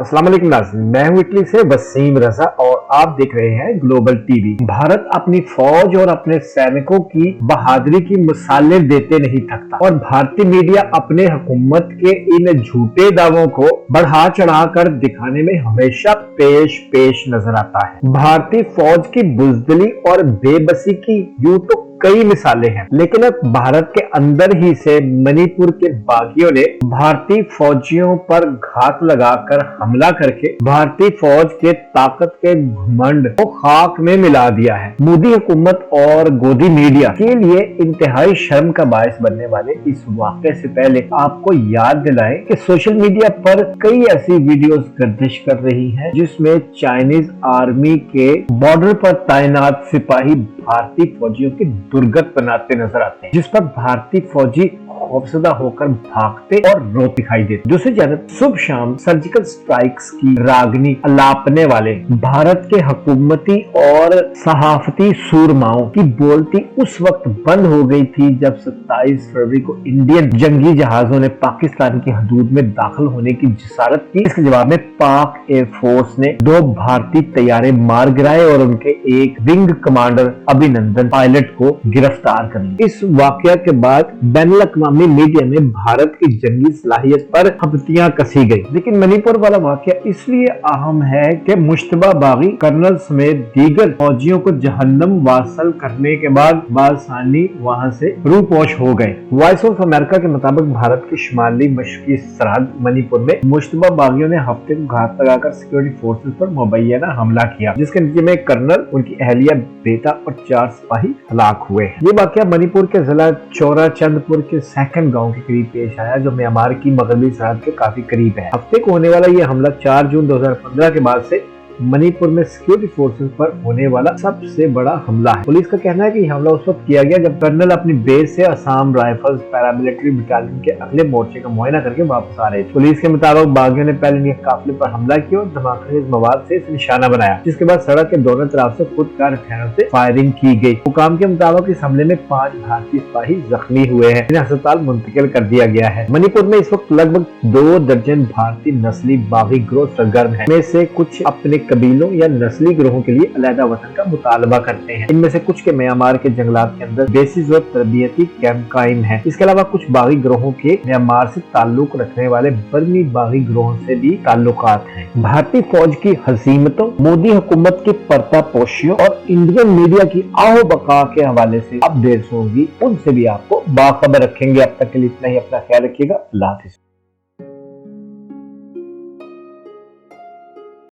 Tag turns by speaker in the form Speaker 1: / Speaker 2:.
Speaker 1: अस्सलाम वालेकुम नाज़रीन, मैं हूं इटली से वसीम रजा और आप देख रहे हैं ग्लोबल टीवी। भारत अपनी फौज और अपने सैनिकों की बहादुरी की मिसालें देते नहीं थकता और भारतीय मीडिया अपने हुकूमत के इन झूठे दावों को बढ़ा चढ़ा कर दिखाने में हमेशा पेश नजर आता है। भारतीय फौज की बुज़दिली और बेबसी की यूं तो कई मिसालें हैं, लेकिन अब भारत के अंदर ही से मणिपुर के बागियों ने भारतीय फौजियों पर घात लगाकर हमला करके भारतीय फौज के ताकत के घमंड को खाक में मिला दिया है। मोदी हुकूमत और गोदी मीडिया के लिए इंतहाई शर्म का बायस बनने वाले इस वाक़े से पहले आपको याद दिलाएं कि सोशल मीडिया पर कई ऐसी वीडियोस गर्दिश कर रही हैं जिसमें चाइनीज आर्मी के बॉर्डर पर तैनात सिपाही भारतीय फौजियों की दुर्गत बनाते नजर आते हैं, जिस पर भारतीय फौजी खौफजदा होकर भागते और रोते दिखाई देते। दूसरी जानब सुबह शाम सर्जिकल स्ट्राइक्स की रागनी अलापने वाले भारत के हुकूमती और सहाफती सूरमाओं की बोलती उस वक्त बंद हो गई थी जब 27 फरवरी को इंडियन जंगी जहाजों ने पाकिस्तान की हदूद में दाखिल होने की जिसारत की। इसके जवाब में पाक एयरफोर्स ने 2 भारतीय तैयारे मार गिराए और उनके एक विंग कमांडर अभिनंदन पायलट को गिरफ्तार कर लिया। इस वाकया के बाद बैनुल-अक़वामी मीडिया में भारत की जंगी सलाहियत पर हफ्तियां कसी गई, लेकिन मणिपुर वाला वाकया इसलिए अहम है कि मुश्तबा बागी कर्नल समेत दीगर फौजियों को जहन्नम वासल करने के बाद बासानी वहां से रूपोश हो गए। वॉइस ऑफ अमेरिका के मुताबिक भारत की शुमाली मशरकी सरहद मणिपुर में मुश्तबा बागियों ने हफ्ते को घात लगाकर सिक्योरिटी फोर्सेस पर मुबैना हमला किया, जिसके नतीजे में कर्नल, उनकी अहलिया, बेटा और 4 सिपाही हलाक हुए। ये वाकया मणिपुर के जिला चौराचंदपुर के सेकंड गांव के करीब पेश आया, जो म्यांमार की मगरबी सरहद के काफी करीब है। हफ्ते को होने वाला ये हमला 4 जून 2015 के बाद से मणिपुर में सिक्योरिटी फोर्सेस पर होने वाला सबसे बड़ा हमला है। पुलिस का कहना है कि यह हमला उस वक्त किया गया जब कर्नल अपनी बेस से असम राइफल्स पैरामिलिट्री बटालियन के अगले मोर्चे का मुआयना करके वापस आ रहे थे। पुलिस के मुताबिक बागियों ने पहले इनके काफिले पर हमला किया और धमाकेदार मवाद से इसे निशाना बनाया, जिसके बाद सड़क के दोनों तरफ से खुदकार हथियारों से फायरिंग की गई। हुकाम के मुताबिक इस हमले में 5 भारतीय सिपाही जख्मी हुए हैं, इन्हें अस्पताल मुंतकिल कर दिया गया है। मणिपुर में इस वक्त लगभग 2 दर्जन भारतीय नस्ली बागी गिरोह सरगर्म है, में से कुछ अपने कबीलों या नस्ली गिरोहों के लिए अलहदा वतन का मुतालबा करते हैं। इनमें से कुछ के म्यांमार के जंगलात के अंदर बेसिस और तरबियती कैंप कायम है। इसके अलावा कुछ बागी गिरोहों के म्यांमार से ताल्लुक रखने वाले बर्मी बागी गिरोहों से भी ताल्लुकात हैं। भारतीय फौज की हसीमतों, मोदी हुकूमत की पर्दापोशियों और इंडियन मीडिया की आओ बका के हवाले से अपडेट्स होंगी, उनसे भी आपको बाखबर रखेंगे। अब तक के लिए इतना ही, अपना ख्याल रखिएगा। अल्लाह हाफिज।